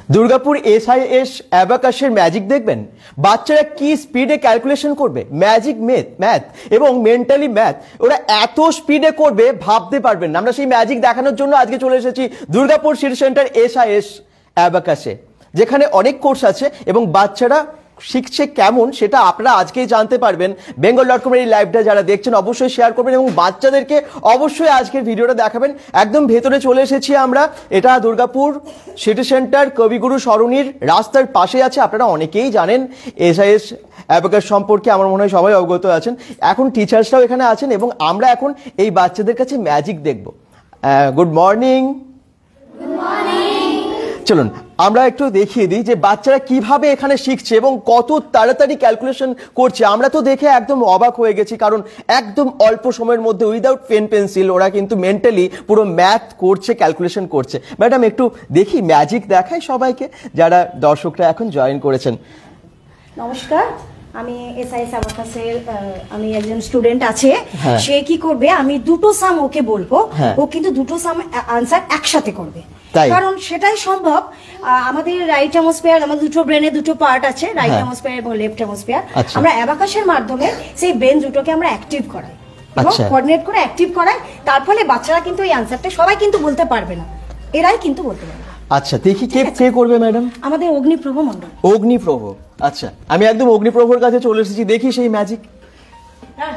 Durgapur SIS অ্যাবাকাসের magic দেখবেন। বাচ্চারা কি স্পিডে ক্যালকুলেশন করবে, ম্যাজিক ম্যাথ এবং মেন্টালি ম্যাথ ওরা এত স্পিডে করবে ভাবতে পারবেন না। আমরা সেই ম্যাজিক দেখানোর জন্য আজকে চলে এসেছি দুর্গাপুর সিটি সেন্টার এসআইএস অ্যাবাকাসে, যেখানে অনেক কোর্স আছে এবং বাচ্চারা শিখছে কেমন সেটা আপনারা আজকেই জানতে পারবেন। bengal.com এই লাইভটা যারা দেখছেন অবশ্যই শেয়ার করবেন এবং বাচ্চাদেরকে অবশ্যই আজকের ভিডিওটা দেখাবেন। একদম ভেতরে চলে এসেছি আমরা, এটা দুর্গাপুর সিটি সেন্টার কবিগুরু সরণির রাস্তার পাশে আছে। আপনারা অনেকেই জানেন এসআইএস অ্যাবাকাস সম্পর্কে, আমার মনে হয় সবাই অবগত আছেন। এখন টিচার্সরাও এখানে আছেন এবং আমরা এখন এই বাচ্চাদের কাছে ম্যাজিক দেখব। Good morning. চলুন আমরা একটু দেখিয়ে দিই যে বাচ্চারা কিভাবে এখানে শিখছে এবং কত তাড়াতাড়ি ক্যালকুলেশন করছে। আমরা তো দেখে একদম অবাক হয়ে গেছি, কারণ একদম অল্প সময়ের মধ্যে উইদাউট পেন পেন্সিল ওরা কিন্তু মেন্টালি পুরো ম্যাথ করছে, ক্যালকুলেশন করছে। ম্যাডাম একটু দেখি, ম্যাজিক দেখাই সবাইকে যারা দর্শকরা এখন জয়েন করেছেন। নমস্কার, আমি এসআইএস অ্যাবাকাসের আমি একজন স্টুডেন্ট আছে। সে কি করবে, আমি দুটো সাম ওকে বলবো, ও কিন্তু দুটো সাম আনসার একসাথে করবে, কারণ সেটাই সম্ভব। আমাদের রাইট হেমিস্ফিয়ার, আমাদের দুটো ব্রেনে দুটো পার্ট আছে, রাইট হেমিস্ফিয়ার এবং লেফট হেমিস্ফিয়ার। আমরা অ্যাবাকাসের মাধ্যমে সেই ব্রেন দুটোকে আমরা অ্যাক্টিভ করাই এবং কোঅর্ডিনেট করে অ্যাক্টিভ করাই। তার ফলে বাচ্চারা কিন্তু এই আনসারটা সবাই কিন্তু বলতে পারবে না, এরাই কিন্তু বলতে পারবে। আচ্ছা দেখি কে করবে ম্যাডাম? আমাদের অগ্নিপ্রভ মণ্ডল। অগ্নিপ্রভ, আচ্ছা আমি একদম অগ্নিপ্রভর কাছে চলে এসেছি, দেখি সেই magic.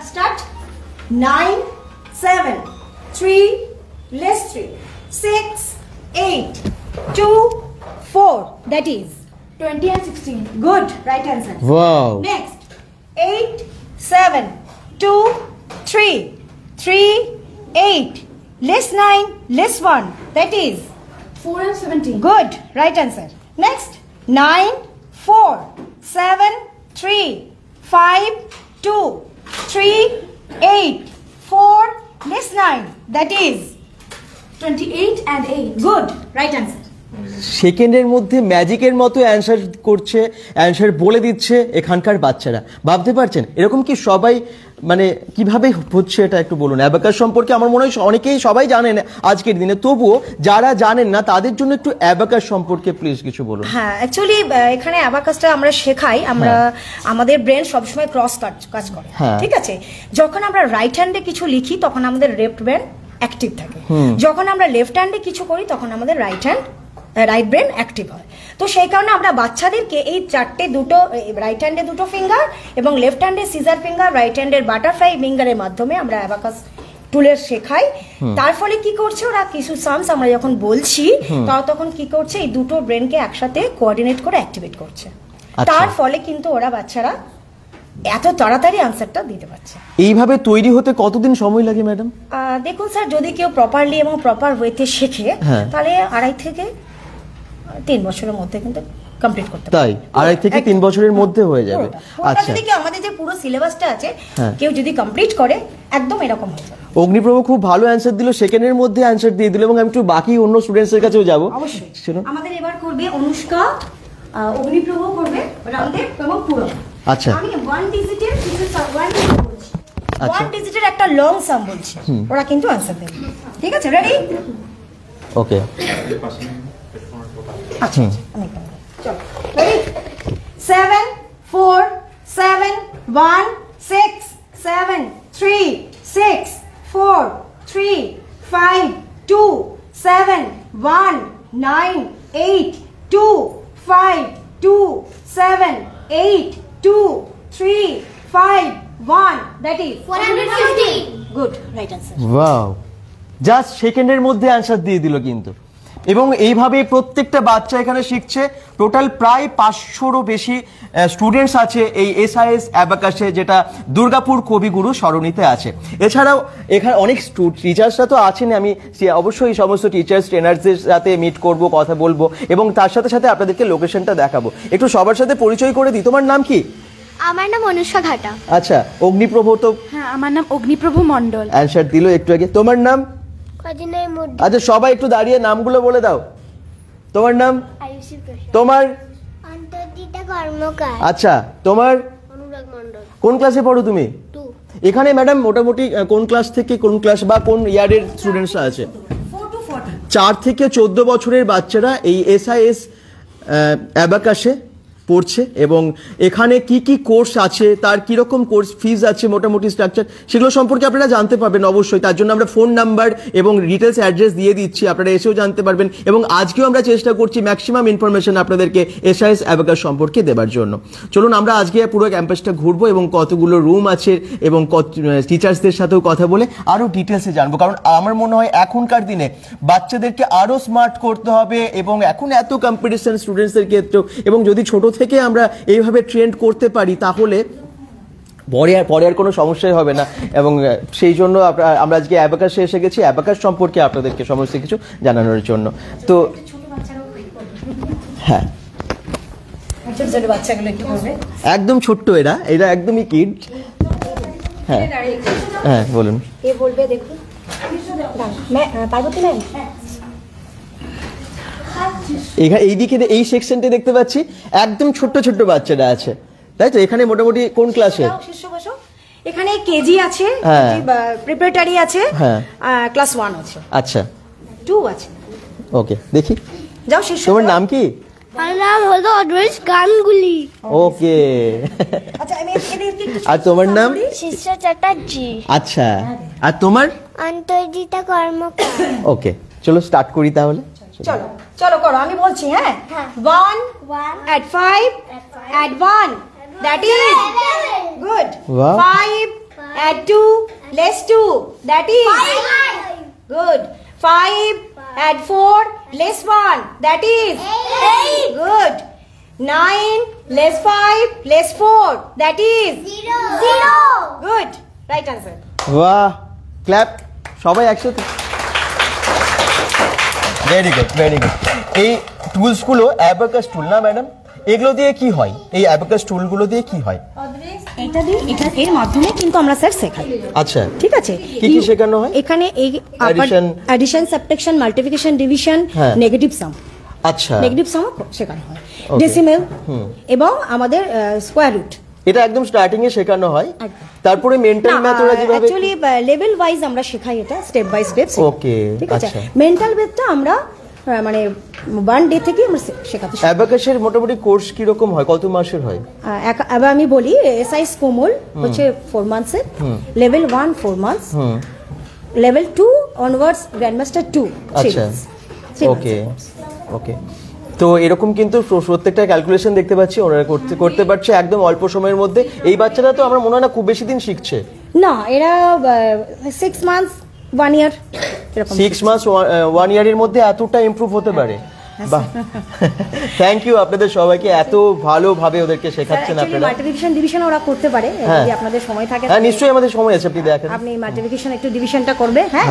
Start. 9 7 3 less 3 6 8 2 4, that is 20 and 16. Good, right answer. Wow. Next, 8 7 2 3 3 8 less 9 less 1, that is 4 and 17. Good, right answer. Next, 9 4 7 3 5 2 3 8 4 less 9, that is 28 and 8. Good, right answer. সেকেন্ডের মধ্যে ম্যাজিকের মতো অ্যান্সার করছে, অ্যান্সার বলে দিচ্ছে এখানকার বাচ্চারা। ভাবতে পারছেন এরকম কি সবাই, মানে কিভাবে হচ্ছে এটা একটু বলুন। অ্যাবাকাস সম্পর্কে আমার মনে হয় অনেকেই সবাই জানেন আজকের দিনে, তবুও যারা জানেন না তাদের জন্য একটু অ্যাবাকাস সম্পর্কে প্লিজ কিছু বলুন। হ্যাঁ, অ্যাকচুয়ালি এখানে অ্যাবাকাসটা আমরা শেখাই, আমরা আমাদের ব্রেন সবসময় ক্রস কাজ করে, ঠিক আছে। যখন আমরা রাইট হ্যান্ডে কিছু লিখি তখন আমাদের লেফট ব্রেন অ্যাক্টিভ থাকে, যখন আমরা লেফট হ্যান্ডে কিছু করি তখন আমাদের রাইট ব্রেন অ্যাক্টিভ হয়। তো সেই কারণে আমরা বাচ্চাদেরকে এই চারটে, দুটো রাইট হ্যান্ডে দুটো ফিঙ্গার এবং লেফট হ্যান্ডে সিজার ফিঙ্গার, রাইট হ্যান্ডের বাটারফ্লাই ফিঙ্গারের মাধ্যমে আমরা অ্যাবাকাস টুলের শেখাই। তার ফলে কি করছে, ওরা কিছু সামস আমরা যখন বলছি তখন কি করছে, এই দুটো ব্রেনকে একসাথে কোঅর্ডিনেট করে অ্যাক্টিভেট করছে। তার ফলে কিন্তু ওরা বাচ্চারা এত তাড়াতাড়ি আনসারটা দিতে পারছে। এইভাবে তৈরি হতে কতদিন সময় লাগে ম্যাডাম? দেখুন স্যার, যদি কেউ প্রপারলি এবং প্রপার ওয়েতে শেখে তাহলে 2.5 থেকে 3 বছরের মধ্যে কিন্তু কমপ্লিট করতে পারে। তাই 2.5 থেকে 3 বছরের মধ্যে হয়ে যাবে। আচ্ছা, যদি আমাদের যে পুরো সিলেবাসটা আছে কেউ যদি কমপ্লিট করে একদম এরকম হয়ে যাবে। অগ্নিপ্রভ খুব ভালো অ্যানসার দিল, সেকেন্ডের মধ্যে অ্যানসার দিয়ে দিল এবং আমি একটু বাকি অন্য স্টুডেন্টসের কাছেও যাব। অবশ্যই আমাদের এবার করবে অনুষ্কা, অগ্নিপ্রভ করবে রামদেব এবং পুরো। আচ্ছা, আমি 1 ডিজিটের কিছু বলছি, 1 ডিজিটের একটা লং সাম বলছি, ওরা কিন্তু আনসার দেবে। ঠিক আছে, রেডি? ওকে, আচ্ছা চলো, ready? 7 4 7 1 6 7 3 6 4 3 5 2 7 1 9 8 2 5 2 7 8 2 3 5 1, that is 450. Good, right answer. Wow, just সেকেন্ডের মধ্যে অ্যানসার দিয়ে দিল কিন্তু। এবং এইভাবে প্রত্যেকটা বাচ্চা এখানে শিখছে। টোটাল প্রায় 500রও বেশি স্টুডেন্টস আছে এই এসআইএস অ্যাবাকাসে, যেটা দুর্গাপুর কবিগুরু সরণিতে আছে। এছাড়াও এখানে অনেক টিচার্সরা তো আছেন, আমি অবশ্যই সমস্ত টিচার্স ট্রেনার্সদের সাথে মিট করব, কথা বলবো এবং তার সাথে সাথে আপনাদেরকে লোকেশনটা দেখাবো। একটু সবার সাথে পরিচয় করে দিই। তোমার নাম কি? আমার নাম অনুষ্কা ঘাটা। আচ্ছা, অগ্নিপ্রভ তো? হ্যাঁ, আমার নাম অগ্নিপ্রভ মণ্ডল। অ্যানসার দিল একটু আগে। তোমার নাম? আচ্ছা, সবাই একটু দাঁড়িয়ে নামগুলো বলে দাও। তোমার নাম? তোমার? আচ্ছা, তোমার? কোন ক্লাসে পড়ো তুমি? এখানে ম্যাডাম মোটামুটি কোন ক্লাস থেকে কোন ক্লাস বা কোন ইয়ারের স্টুডেন্টসরা আছে? 4 থেকে 14 বছরের বাচ্চারা এই এসআইএস অ্যাবাকাসে পড়ছে এবং এখানে কি কি কোর্স আছে, তার কিরকম কোর্স ফিজ আছে, মোটামুটি স্ট্রাকচার, সেগুলো সম্পর্কে আপনারা জানতে পারবেন অবশ্যই। তার জন্য আমরা ফোন নাম্বার এবং ডিটেলস অ্যাড্রেস দিয়ে দিচ্ছি, আপনারা এসেও জানতে পারবেন। এবং আজকেও আমরা চেষ্টা করছি ম্যাক্সিমাম ইনফরমেশন আপনাদেরকে এসআইএস অ্যাবাকাস সম্পর্কে দেওয়ার জন্য। চলুন আমরা আজকে পুরো ক্যাম্পাসটা ঘুরবো এবং কতগুলো রুম আছে এবং টিচার্সদের সাথেও কথা বলে আরও ডিটেলসে জানবো। কারণ আমার মনে হয় এখনকার দিনে বাচ্চাদেরকে আরও স্মার্ট করতে হবে এবং এখন এত কম্পিটিশন স্টুডেন্টসদের ক্ষেত্রেও, এবং যদি ছোট থেকে আমরা এইভাবে ট্রেন্ড করতে পারি তাহলে পরে আর কোনো সমস্যাই হবে না। এবং সেই জন্য আমরা আজকে অ্যাবাকাসে এসে গেছি অ্যাবাকাস সম্পর্কে আপনাদেরকে সমস্ত কিছু জানানোর জন্য। তো হ্যাঁ, একদম ছোট্ট, এরা একদমই কিড। হ্যাঁ হ্যাঁ বলুন। এ বলবে দেখুন পার্বতী ম্যাম, এইদিকে এই সেকশনটা দেখতে পাচ্ছি একদম ছোট্ট ছোট্ট বাচ্চারা আছে, তাই তো? এখানে মোটামুটি কোন ক্লাসে? এখানে কেজি আছে, প্রিপারেটরি আছে, ক্লাস 1 আছে, আচ্ছা 2 আছে। ওকে, দেখি যাও শীর্ষ। তোমার নাম কি? আমার নাম হলো অদ্বৈত গাঙ্গুলি। ওকে, আচ্ছা আমি আর তোমার নাম? শিষ্য চ্যাটার্জি। আচ্ছা, আর তোমার? অন্তর্জিতা কর্মকার। ওকে, চলো স্টার্ট করি তাহলে। চলো চলো করো, আমি বলছি। হ্যাঁ, 1 add 5 add 1 that is good. Wow. 5 add 2 less 2 that is good. 5 add 4 less 1 that is 8. good. 9 less 5 less 4 that is 0. good. Right answer. বাহ, ক্ল্যাপ সবাই একসাথে। Very good, very good. এই টুলসগুলো অ্যাবাকাস টুল না ম্যাডাম? এগুলো দিয়ে কি হয়? এই অ্যাবাকাস টুলগুলো দিয়ে কি হয়? এটা দিয়ে এর মাধ্যমে কিন্তু আমরা স্যার শেখাই। আচ্ছা, ঠিক আছে। কি কি শেখানো হয়? এখানে এই addition, subtraction, multiplication, division, negative sum. আচ্ছা, নেগেটিভ সাম শেখানো হয়, ডেসিমেল এবং আমাদের স্কয়ার রুট। এটা একদম স্টার্টিং এ শেখানো হয়। তারপরে মেন্টাল ম্যাথ ওরা যেভাবে অ্যাকচুয়ালি লেভেল ওয়াইজ আমরা শেখাই, এটা স্টেপ বাই স্টেপ। ওকে, ঠিক আছে। আচ্ছা, মেন্টাল ম্যাথটা আমরা মানে 1 ডে থেকে আমরা শেখাতে শিখি। অ্যাবাকাসের মোটামুটি কোর্স কি রকম হয়, কত মাসের হয়? এবার আমি বলি, এসআইএস কোমল হচ্ছে 4 মান্থসের, level 1 4 months, level 2 onwards grandmaster 2। আচ্ছা, ওকে ওকে। তো এরকম কিন্তু প্রত্যেকটা ক্যালকুলেশন দেখতে পাচ্ছি ওরা করতে পারছে একদম অল্প সময়ের মধ্যে। এই বাচ্চারা তো আমরা মনে হয় না খুব বেশি দিন শিখছে। না, এরা 6 মান্থস 1 ইয়ার, 6 মান্থস 1 ইয়ারের মধ্যে এতটা ইমপ্রুভ হতে পারে। বাহ, থ্যাংক ইউ আপনাদের সবাইকে, এত ভালোভাবে ওদেরকে শেখাচ্ছেন আপনারা। মাল্টিপ্লিকেশন ডিভিশন ওরা করতে পারে যদি আপনাদের সময় থাকে। হ্যাঁ নিশ্চয়ই আমাদের সময় আছে, আপনি দেখেন। আপনি মাল্টিপ্লিকেশন একটু ডিভিশনটা করবে। হ্যাঁ,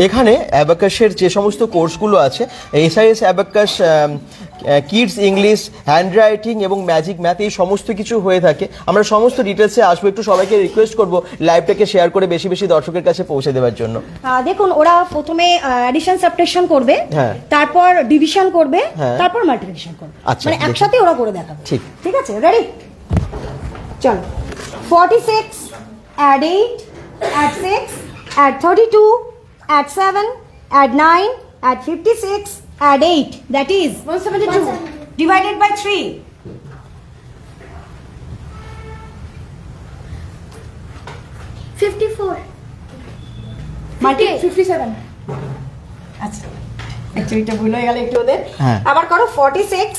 এখানে অ্যাবাকাসের যে সমস্ত কোর্সগুলো আছে, SIS abacus, kids English, handwriting এবং ম্যাজিক ম্যাথ, এই সমস্ত কিছু হয়ে থাকে। আমরা সমস্ত ডিটেলসে আসবো। একটু সবাইকে রিকোয়েস্ট করবো লাইভটাকে শেয়ার করে বেশি বেশি দর্শকের কাছে পৌঁছে দেওয়ার জন্য। দেখুন, ওরা প্রথমে অ্যাডিশন সাবট্রাকশন করবে, তারপর ডিভিশন করবে, তারপর মাল্টিপ্লিকেশন করবে। মানে একসাথে ওরা করে দেখাবে। ঠিক ঠিক আছে, রেডি? চলো। 46 add 8 add 6 add 32 add 7 add 9 add 56 add 8 that is 172 divided by 3. 54. Multi 57। আচ্ছা, অ্যাকচুয়ালি এটা ভুল হয়ে গেল একটু ওদের। আবার করো। 46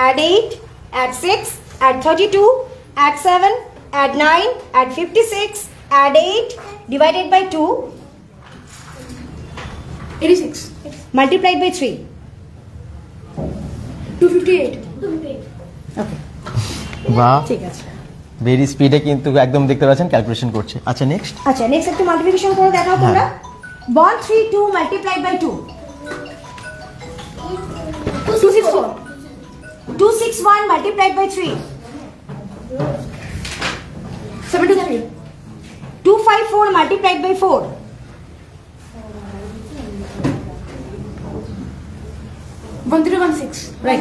add 8 add 6 add 32 add 7 add 9 add 56 add 8 divided by 2. 86 multiplied by 3. 258. ওকে, বাহ, ঠিক আছে। ভেরি স্পিডে কিন্তু একদম দেখতে পাচ্ছেন ক্যালকুলেশন করছে। আচ্ছা নেক্সট। আচ্ছা, নেক্সট একটু মাল্টিপ্লিকেশন করে দেখাও তোমরা। 132 multiplied by 2. 264. 261 multiplied by 3. 73. 254 multiplied by 4. 1316. Right.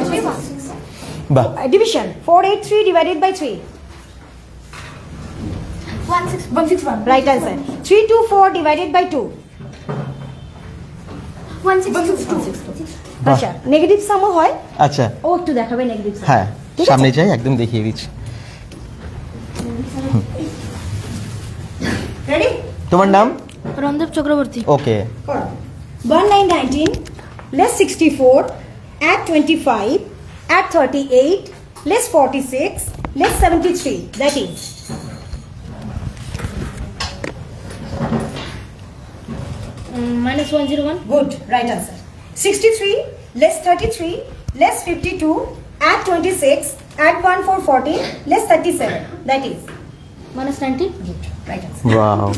বাহ, Division. 483 divided by 3. 161. Right answer. 324 divided by 2. আচ্ছা নেগেটিভ সামও হয়। আচ্ছা ও একটু দেখাবে নেগেটিভ সাম। হ্যাঁ সামনে যাই, একদম দেখিয়ে দিচ্ছি। রেডি? তোমার নাম? রণদেব চক্রবর্তী। ওকে। 1919 less 64 add 25 add 38 less 46 less 73, that is -101. good, right answer. 63 less 33 less 52 add 26 add 1 for 14 less 37, that is -90. good, right answer. Wow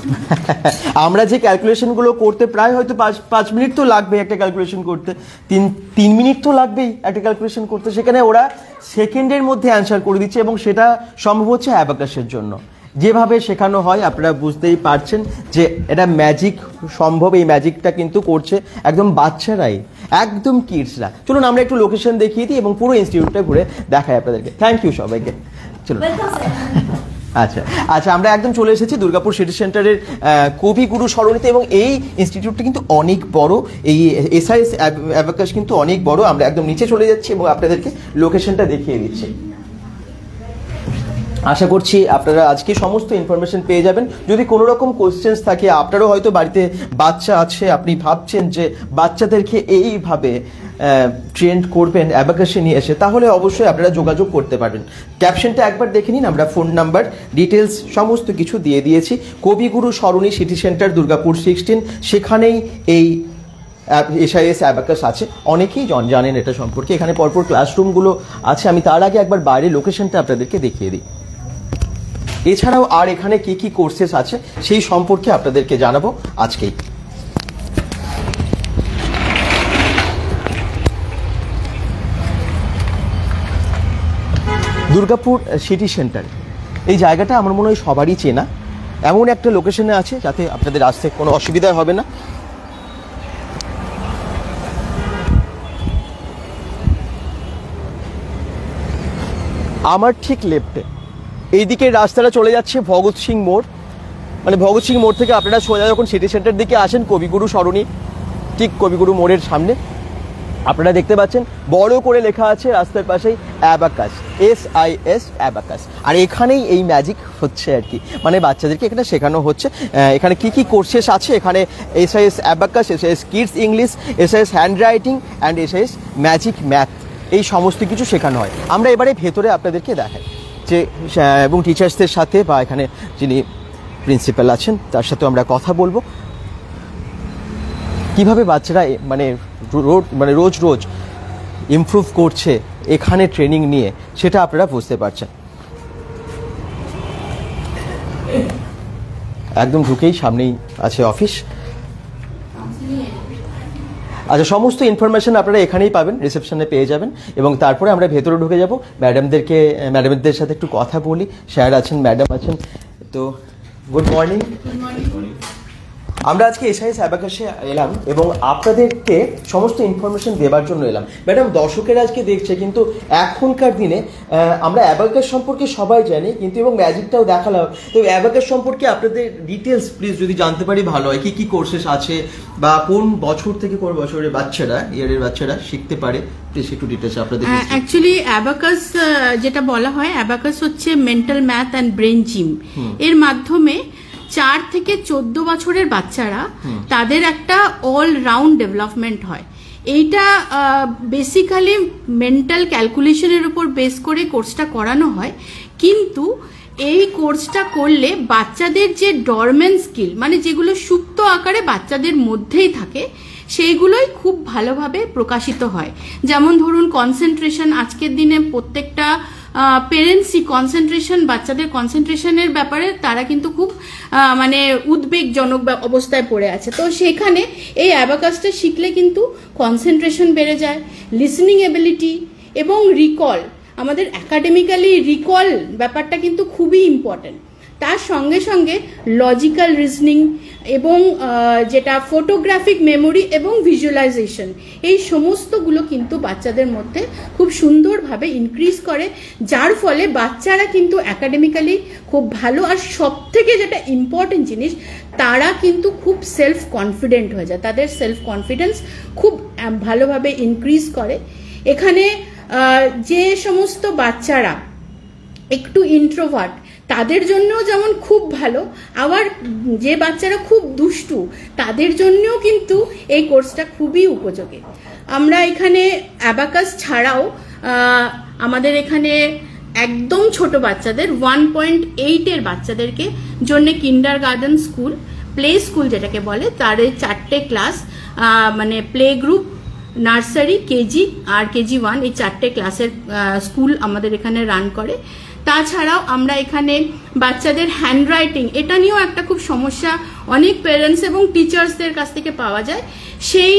আমরা যে ক্যালকুলেশন গুলো করতে প্রায় হয়তো 5 মিনিট তো লাগবে একটা ক্যালকুলেশন করতে, 3 মিনিট তো লাগবেই একটা ক্যালকুলেশন করতে, সেখানে ওরা সেকেন্ডের মধ্যে অ্যান্সার করে দিচ্ছে এবং সেটা সম্ভব হচ্ছে অ্যাবাকাসের জন্য। যেভাবে শেখানো হয় আপনারা বুঝতেই পারছেন যে এটা ম্যাজিক সম্ভব। এই ম্যাজিকটা কিন্তু করছে একদম বাচ্চারাই, একদম কিডসরা। চলুন আমরা একটু লোকেশন দেখিয়ে দিই এবং পুরো ইনস্টিটিউটটা ঘুরে দেখাই আপনাদেরকে। থ্যাংক ইউ সবাইকে। চলুন। আচ্ছা আচ্ছা আমরা একদম চলে এসেছি দুর্গাপুর সিটি সেন্টারের কবিগুরু সরণিতে এবং এই ইনস্টিটিউটটা কিন্তু অনেক বড়, এই এসআইএস অ্যাবাকাস কিন্তু অনেক বড়। আমরা একদম নিচে চলে যাচ্ছি এবং আপনাদেরকে লোকেশনটা দেখিয়ে দিচ্ছি। আশা করছি আপনারা আজকে সমস্ত ইনফরমেশন পেয়ে যাবেন। যদি কোনো রকম কোশ্চেন্স থাকে, আপনারও হয়তো বাড়িতে বাচ্চা আছে, আপনি ভাবছেন যে বাচ্চাদেরকে এইভাবে ট্রেন্ড করবেন অ্যাবাকাসে নিয়ে এসে, তাহলে অবশ্যই আপনারা যোগাযোগ করতে পারবেন। ক্যাপশনটা একবার দেখে নিন, আমরা ফোন নাম্বার ডিটেলস সমস্ত কিছু দিয়ে দিয়েছি। কবিগুরু সরণি সিটি সেন্টার দুর্গাপুর 16, সেখানেই এই এসআইএস অ্যাবাকাস আছে। অনেকেই জানেন এটা সম্পর্কে। এখানে পরপর ক্লাসরুমগুলো আছে। আমি তার আগে একবার বাইরে লোকেশনটা আপনাদেরকে দেখিয়ে দিই। এছাড়াও আর এখানে কি কি কোর্সেস আছে সেই সম্পর্কে আপনাদেরকে জানাবো আজকেই। দুর্গাপুর সিটি সেন্টার এই জায়গাটা আমার মনে হয় সবারই চেনা। এমন একটা লোকেশনে আছে যাতে আপনাদের আসতে কোনো অসুবিধা হবে না। আমার ঠিক লেফটে এই দিকে রাস্তাটা চলে যাচ্ছে ভগৎ সিং মোড়, মানে ভগৎ সিং মোড় থেকে আপনারা সোজা যখন সিটি সেন্টার দিকে আসেন কবিগুরু সরণি, ঠিক কবিগুরু মোড়ের সামনে আপনারা দেখতে পাচ্ছেন বড় করে লেখা আছে রাস্তার পাশেই অ্যাবাকাস, এসআইএস অ্যাবাকাস। আর এখানেই এই ম্যাজিক হচ্ছে আর কি, মানে বাচ্চাদেরকে এখানে শেখানো হচ্ছে। এখানে কি কি কোর্সেস আছে, এখানে SIS abacus, SIS kids English, SIS handwriting and SIS magic math, এই সমস্ত কিছু শেখানো হয়। আমরা এবারে ভেতরে আপনাদেরকে দেখাই যে এবং টিচার্সদের সাথে বা এখানে যিনি প্রিন্সিপাল আছেন তার সাথেও আমরা কথা বলবো কিভাবে বাচ্চারা মানে রোজ রোজ ইমপ্রুভ করছে এখানে ট্রেনিং নিয়ে, সেটা আপনারা বুঝতে পারছেন। একদম ঢুকেই সামনেই আছে অফিস। আচ্ছা সমস্ত ইনফরমেশন আপনারা এখানেই পাবেন, রিসেপশনে পেয়ে যাবেন। এবং তারপরে আমরা ভেতরে ঢুকে যাব, ম্যাডামদের সাথে একটু কথা বলি। স্যার আছেন, ম্যাডাম আছেন। তো গুড মর্নিং। আমরা আজকে এসআইএস অ্যাবাকাসে এলাম এবং আপনাদেরকে সমস্ত ইনফরমেশন দেওয়ার জন্য এলাম। ম্যাডাম দর্শকেরা আজকে দেখছে, কিন্তু এখনকার দিনে আমরা অ্যাবাকাস সম্পর্কে সবাই জানি, কিন্তু এবং ম্যাজিকটাও দেখালাম। তো অ্যাবাকাস সম্পর্কে আপনাদের ডিটেলস প্লিজ যদি জানতে পারি ভালো হয়। কি কি কোর্সেস আছে বা কোন বছর থেকে কোন বছরের বাচ্চারা, ইয়ারের বাচ্চারা শিখতে পারে, প্লিজ একটু ডিটেলস আপনাদের। অ্যাকচুয়ালি অ্যাবাকাস যেটা বলা হয়, অ্যাবাকাস হচ্ছে mental math and brain gym. এর মাধ্যমে 4 থেকে 14 বছরের বাচ্চারা তাদের একটা অল রাউন্ড ডেভেলপমেন্ট হয়। এইটা বেসিক্যালি মেন্টাল ক্যালকুলেশনের উপর বেস করে কোর্সটা করানো হয়, কিন্তু এই কোর্সটা করলে বাচ্চাদের যে ডরমেন্ট স্কিল, মানে যেগুলো সুপ্ত আকারে বাচ্চাদের মধ্যেই থাকে, সেইগুলোই খুব ভালোভাবে প্রকাশিত হয়। যেমন ধরুন কনসেন্ট্রেশন, আজকের দিনে প্রত্যেকটা পেরেন্টসই বাচ্চাদের কনসেন্ট্রেশনের ব্যাপারে তারা কিন্তু খুব মানে উদ্বেগজনক অবস্থায় পড়ে আছে। তো সেখানে এই অ্যাবাকাসটা শিখলে কিন্তু কনসেন্ট্রেশন বেড়ে যায়, লিসনিং এবিলিটি এবং রিকল, আমাদের একাডেমিক্যালি রিকল ব্যাপারটা কিন্তু খুবই ইম্পর্টেন্ট। তার সঙ্গে সঙ্গে লজিক্যাল রিজনিং এবং যেটা ফটোগ্রাফিক মেমোরি এবং ভিজুয়ালাইজেশন, এই সমস্তগুলো কিন্তু বাচ্চাদের মধ্যে খুব সুন্দরভাবে ইনক্রিজ করে, যার ফলে বাচ্চারা কিন্তু একাডেমিক্যালি খুব ভালো, আর সব থেকে যেটা ইম্পর্টেন্ট জিনিস, তারা কিন্তু খুব সেলফ কনফিডেন্ট হয়ে যায়, তাদের সেলফ কনফিডেন্স খুব ভালোভাবে ইনক্রিজ করে। এখানে যে সমস্ত বাচ্চারা একটু ইন্ট্রোভার্ট তাদের জন্যও যেমন খুব ভালো, আবার যে বাচ্চারা খুব দুষ্টু তাদের জন্যও কিন্তু এই কোর্সটা খুবই উপযোগী। আমরা এখানে অ্যাবাকাস ছাড়াও আমাদের এখানে একদম ছোট বাচ্চাদের 1.8 বাচ্চাদেরকে জন্য কিন্ডারগার্টেন স্কুল, প্লে স্কুল যেটাকে বলে, তার 4টে ক্লাস, মানে প্লে গ্রুপ, নার্সারি, কেজি আর কেজি 1, এই 4টে ক্লাসের স্কুল আমাদের এখানে রান করে। তাছাড়াও আমরা এখানে বাচ্চাদের হ্যান্ডরাইটিং, এটা নিয়েও একটা খুব সমস্যা অনেক প্যারেন্টস এবং টিচার্সদের কাছ থেকে পাওয়া যায়, সেই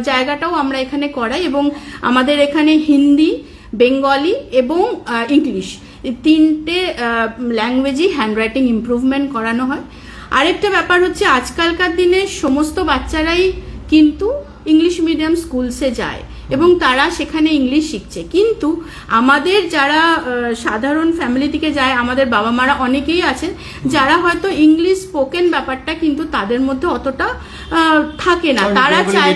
জায়গাটাও আমরা এখানে করাই। এবং আমাদের এখানে হিন্দি, বেঙ্গলি এবং ইংলিশ, এই 3টে ল্যাঙ্গুয়েজই হ্যান্ডরাইটিং ইমপ্রুভমেন্ট করানো হয়। আরেকটা ব্যাপার হচ্ছে, আজকালকার দিনে সমস্ত বাচ্চারাই কিন্তু ইংলিশ মিডিয়াম স্কুলসে যায় এবং তারা সেখানে ইংলিশ শিখছে, কিন্তু আমাদের যারা সাধারণ ফ্যামিলি থেকে যায়, আমাদের বাবা মারা অনেকেই আছেন যারা হয়তো ইংলিশ স্পোকেন ব্যাপারটা কিন্তু তাদের মধ্যে অতটা থাকে না, তারা চায়,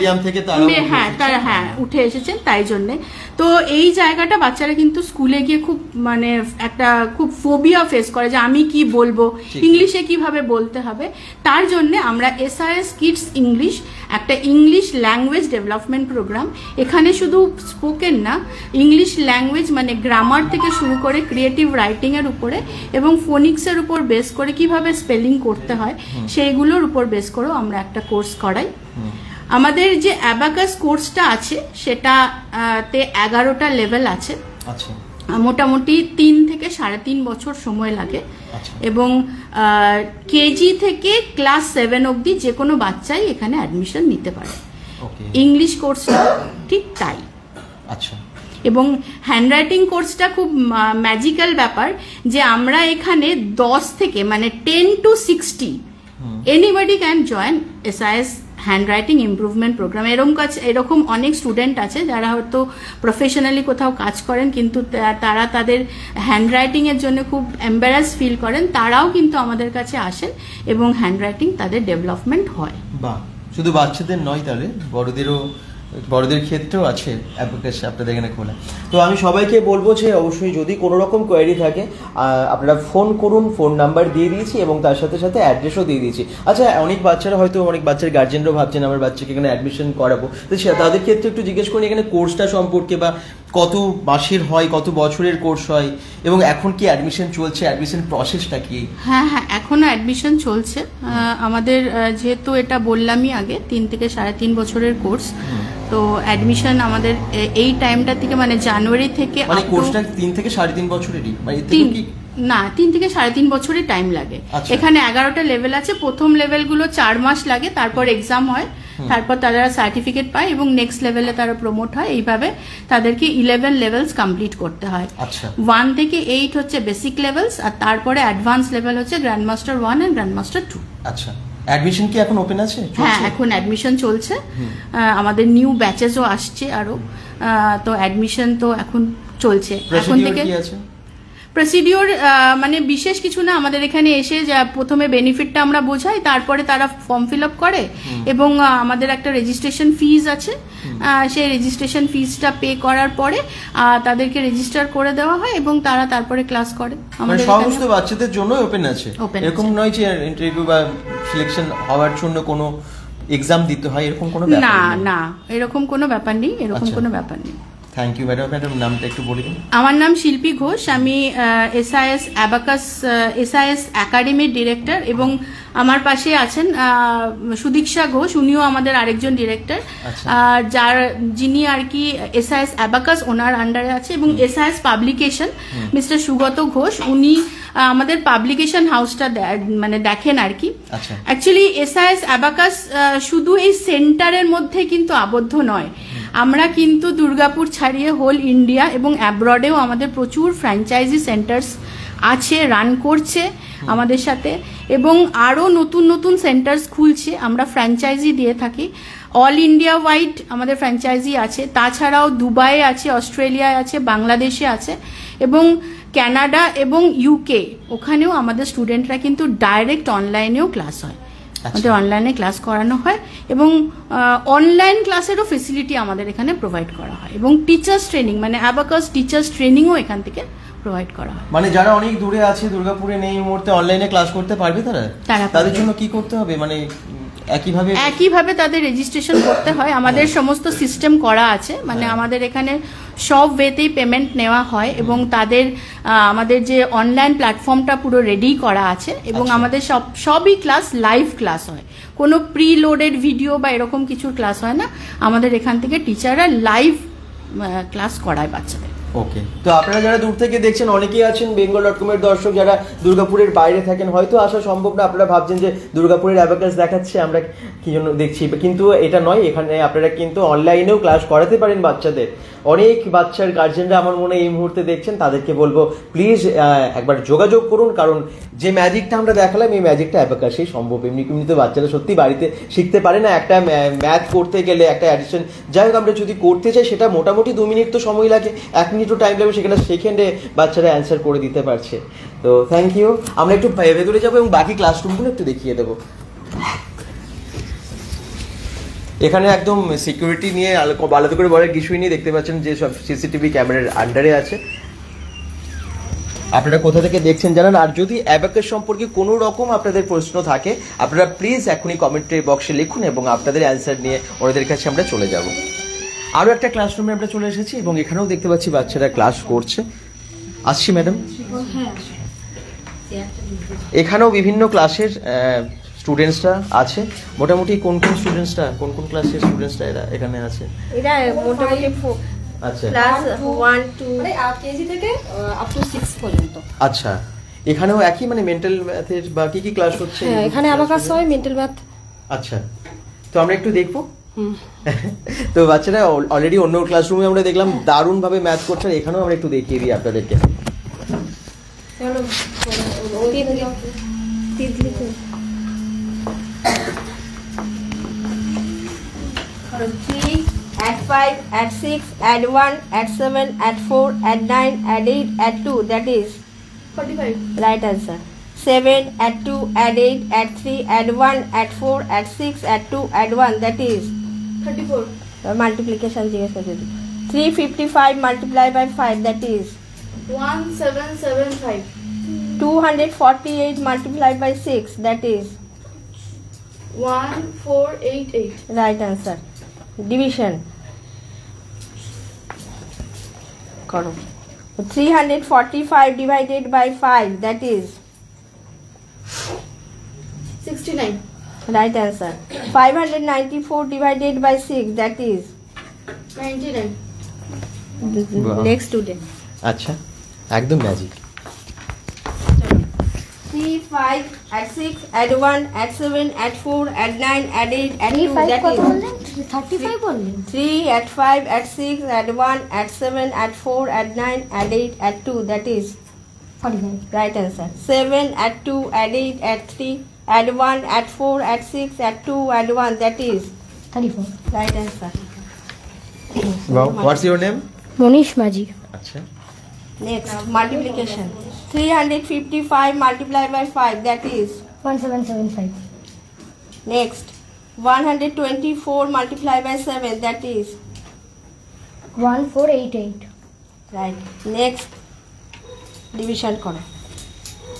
হ্যাঁ তারা উঠে এসেছেন, তাই জন্যে। তো এই জায়গাটা বাচ্চারা কিন্তু স্কুলে গিয়ে খুব মানে একটা খুব ফোবিয়া ফেস করে যে আমি কি বলবো, ইংলিশে কিভাবে বলতে হবে। তার জন্য আমরা SRS কিডস ইংলিশ, একটা ইংলিশ ল্যাঙ্গুয়েজ ডেভেলপমেন্ট প্রোগ্রাম, এখানে শুধু স্পোকেন না, ইংলিশ ল্যাঙ্গুয়েজ মানে গ্রামার থেকে শুরু করে ক্রিয়েটিভ রাইটিং এর উপরে এবং ফোনিক্সের উপর বেস করে কিভাবে স্পেলিং করতে হয় সেইগুলোর উপর বেস করেও আমরা একটা কোর্স করাই। আমাদের যে অ্যাবাকাস কোর্সটা আছে সেটাতে 11টা লেভেল আছে, মোটামুটি 3 থেকে 3.5 বছর সময় লাগে এবং কেজি থেকে ক্লাস 7 অবধি যে কোনো বাচ্চাই এখানে অ্যাডমিশন নিতে পারে। ইংলিশ কোর্সটা ঠিক তাই। এবং হ্যান্ডরাইটিং কোর্সটা খুব ম্যাজিক্যাল ব্যাপার যে আমরা এখানে 10 থেকে মানে 10 to 60 anybody can join SIS handwriting improvement program. এরকম অনেক স্টুডেন্ট আছে যারা হয়তো প্রফেশনালি কোথাও কাজ করেন কিন্তু তারা তাদের হ্যান্ডরাইটিং এর জন্য খুব এম্বারাস ফিল করেন, তারাও কিন্তু আমাদের কাছে আসেন এবং হ্যান্ডরাইটিং তাদের ডেভেলপমেন্ট হয়। বাহ, শুধু বাচ্চাদের নয়, তাহলে বড়দের ক্ষেত্রেও আছে অ্যাপ্লিকেশন আপনাদের এখানে খোলা। তো আমি সবাইকে বলবো যে অবশ্যই যদি কোনো রকম কোয়েরি থাকে আপনারা ফোন করুন, ফোন নাম্বার দিয়ে দিয়েছি এবং তার সাথে সাথে অ্যাড্রেসও দিয়ে দিয়েছি। আচ্ছা, অনেক বাচ্চারা হয়তো অনেক বাচ্চার গার্জেনরাও ভাবছেন আমার বাচ্চাকে এখানে অ্যাডমিশন করাবো, তো তাদের ক্ষেত্রে একটু জিজ্ঞেস করি এখানে কোর্সটা সম্পর্কে, বা কত মাসের হয়, কত বছরের কোর্স হয় এবং এখন কি অ্যাডমিশন চলছে, অ্যাডমিশন প্রসেসটা কি? হ্যাঁ, এখনো অ্যাডমিশন চলছে আমাদের, যেহেতু এটা বললামই আগে 3 থেকে 3.5 বছরের কোর্স, তো অ্যাডমিশন আমাদের এই টাইমটা থেকে মানে জানুয়ারি থেকে, মানে কোর্সটা 3 থেকে 3.5 বছরেরই, মানে না 3 থেকে 3.5 বছরের টাইম লাগে। এখানে 11টা লেভেল আছে, প্রথম লেভেলগুলো 4 মাস লাগে, তারপর এক্সাম হয়, তারপর তারা সার্টিফিকেট পায় এবং নেক্সট লেভেলে তারা প্রমোট হয়। এইভাবে তাদেরকে 11 লেভেলস কমপ্লিট করতে হয়। 1 থেকে 8 হচ্ছে বেসিক লেভেলস, আর তারপরে অ্যাডভান্স লেভেল হচ্ছে গ্র্যান্ডমাস্টার 1 এন্ড গ্র্যান্ডমাস্টার 2। আচ্ছা, অ্যাডমিশন কি এখন ওপেন আছে? হ্যাঁ, এখন অ্যাডমিশন চলছে, আমাদের নিউ ব্যাচেসও আসছে আরো, তো অ্যাডমিশন তো এখন চলছে। এখন থেকে প্রসিডিওর মানে বিশেষ কিছু না, আমাদের এখানে এসে যা প্রথমে বেনিফিটটা আমরা বোঝাই, তারপরে তারা ফর্ম ফিল আপ করে এবং আমাদের একটা রেজিস্ট্রেশন ফিজ আছে, সেই রেজিস্ট্রেশন ফিজটা পে করার পরে তাদেরকে রেজিস্টার করে দেওয়া হয় এবং তারা তারপরে ক্লাস করে। আমাদের সমস্ত বাচ্চাদের জন্য ওপেন আছে, এরকম নয় যে ইন্টারভিউ বা সিলেকশন হওয়ার জন্য কোনো এক্সাম দিতে হয়, এরকম কোনো ব্যাপার না, না এরকম কোনো ব্যাপার নেই, এরকম কোনো ব্যাপার নেই। Thank you madam. ম্যাডাম নামটা একটু বলে দিন। আমার নাম শিল্পী ঘোষ, আমি SIS অ্যাবাকাস SIS একাডেমির ডিরেক্টর এবং আমার পাশে আছেন সুদীক্ষা ঘোষ, উনিও আমাদের আরেকজন ডিরেক্টর, যিনি আর কি SIS অ্যাবাকাস ওনার আন্ডারে আছে, এবং SIS publication mister Sugata Ghosh, উনি আমাদের পাবলিকেশন হাউসটা মানে দেখেন আর কি। অ্যাকচুয়ালি SIS অ্যাবাকাস শুধু এই সেন্টারের মধ্যে কিন্তু আবদ্ধ নয়, আমরা কিন্তু দুর্গাপুর ছাড়িয়ে হোল ইন্ডিয়া এবং অ্যাব্রডেও আমাদের প্রচুর ফ্র্যাঞ্চাইজি সেন্টার্স আছে, রান করছে আমাদের সাথে, এবং আরও নতুন নতুন সেন্টার্স খুলছে। আমরা ফ্র্যাঞ্চাইজি দিয়ে থাকি, অল ইন্ডিয়া ওয়াইড আমাদের ফ্র্যাঞ্চাইজি আছে। তাছাড়াও দুবাইয়ে আছে, অস্ট্রেলিয়ায় আছে, বাংলাদেশে আছে, এবং কানাডা এবং ইউকে, ওখানেও আমাদের স্টুডেন্টরা কিন্তু ডাইরেক্ট অনলাইনেও ক্লাস হয়, আমাদের অনলাইনে ক্লাস করানো হয়, এবং অনলাইন ক্লাসেরও ফেসিলিটি আমাদের এখানে প্রোভাইড করা হয়, এবং টিচার্স ট্রেনিং মানে অ্যাবাকাস টিচার্স ট্রেনিংও এখান থেকে প্রোভাইড করা হয়। মানে যারা অনেক দূরে আছে, দুর্গাপুরে নেই, এই মুহূর্তে অনলাইনে ক্লাস করতে পারবে তাদের জন্য কি করতে হবে? মানে একইভাবে তাদের রেজিস্ট্রেশন করতে হয়। আমাদের সমস্ত সিস্টেম করা আছে, মানে আমাদের এখানে সব ওয়েতেই পেমেন্ট নেওয়া হয়, এবং তাদের আমাদের যে অনলাইন প্ল্যাটফর্মটা পুরো রেডি করা আছে, এবং আমাদের সবই ক্লাস লাইভ ক্লাস হয়, কোনো প্রি লোডেড ভিডিও বা এরকম কিছু ক্লাস হয় না। আমাদের এখান থেকে টিচাররা লাইভ ক্লাস করায় বাচ্চাদের। ওকে, তো আপনারা যারা দূর থেকে দেখছেন, অনেকেই আছেন bengal.com এর দর্শক যারা দুর্গাপুরের বাইরে থাকেন, হয়তো আসা সম্ভব না। আপনারা ভাবছেন যে দুর্গাপুরের অ্যাবাকাস দেখাচ্ছে, আমরা কি জন্য দেখছি, কিন্তু এটা নয়। এখানে আপনারা কিন্তু অনলাইনেও ক্লাস করাতে পারেন বাচ্চাদের। অনেক বাচ্চার গার্জেনরা আমার মনে এই মুহূর্তে দেখছেন, তাদেরকে বলবো প্লিজ একবার যোগাযোগ করুন, কারণ যে ম্যাজিকটা আমরা দেখালাম এই ম্যাজিকটা অ্যাবাকাসেই সম্ভব। এমনি তো বাচ্চারা সত্যি বাড়িতে শিখতে পারে না। একটা ম্যাথ করতে গেলে, একটা অ্যাডিশন যাই হোক আমরা যদি করতে চাই, সেটা মোটামুটি 2 মিনিট তো সময় লাগে, 1 মিনিটও টাইম লাগবে, সেখানে সেকেন্ডে বাচ্চারা অ্যান্সার করে দিতে পারছে। তো থ্যাংক ইউ। আমরা একটু ভেতরে যাবো এবং বাকি ক্লাসরুমগুলো একটু দেখিয়ে দেবো। এখানে একদম সিকিউরিটি নিয়ে আলাদা করে বলার কিছুই নিয়ে, দেখতে পাচ্ছেন যে সব সিসিটিভি ক্যামেরার আন্ডারে আছে। আপনারা কোথা থেকে দেখছেন জানান। আর যদি অ্যাবাকাস সম্পর্কে কোনো রকম আপনাদের প্রশ্ন থাকে, আপনারা প্লিজ এখনই কমেন্টের বক্সে লিখুন, এবং আপনাদের অ্যান্সার নিয়ে ওনাদের কাছে আমরা চলে যাব। আরও একটা ক্লাসরুমে আমরা চলে এসেছি, এবং এখানেও দেখতে পাচ্ছি বাচ্চারা ক্লাস করছে। আসছি ম্যাডাম। এখানেও বিভিন্ন ক্লাসের স্টুডেন্টসরা আছে। মোটামুটি কোন কোন ক্লাসের স্টুডেন্টসরা এরা এখানে আছে? এটা মোটামুটি আচ্ছা, ক্লাস 1 2 মানে কেজি থেকে আপ টু 6 পর্যন্ত। আচ্ছা, এখানেও একই মানে মেন্টাল ম্যাথের বা কি ক্লাস হচ্ছে? হ্যাঁ, এখানে অ্যাবাকাস হয়, মেন্টাল ম্যাথ। আচ্ছা, তো আমরা একটু দেখবো। তো বাচ্চারা অলরেডি অন্য ক্লাসরুমে আমরা দেখলাম দারুণ ভাবে ম্যাথ করছে, এখানেও আমরা একটু দেখিয়ে দিই আপনাদেরকে। চলো, 3 add 5 add 6 add 1 add 7 add 4 add 9 add 8 add 2, that is 45. Right answer. 7 add 2 add 8 add 3 add 1 add 4 add 6 add 2 add 1, that is 34. Multiplication জিজ্ঞেস করতে দিই। 355 multiplied by 5, that is 1775. 248 multiplied by 6, that is 1488. right answer. Division করো। 345 divided by 5, that is 69. right answer. 594 divided by 6, that is 99. next student. আচ্ছা, একদম magic. 3 5 add 6 add 1 add 7 add 4 add 9 add 8 add 2, that is 35 বললেন। 3 add 5 add 6 add 1 add 7 add 4 add 9 add 8 add 2, that is 45 right answer. 7 add 2 add 8 add 3 add 1 add 4 add 6 add 2 add 1, that is 34 right answer. What's your name? Manish Majhi. আচ্ছা, Next, multiplication. 355 multiplied by 5, that is 1775 next. 124 multiplied by 7, that is 1488 right. Next, division করো।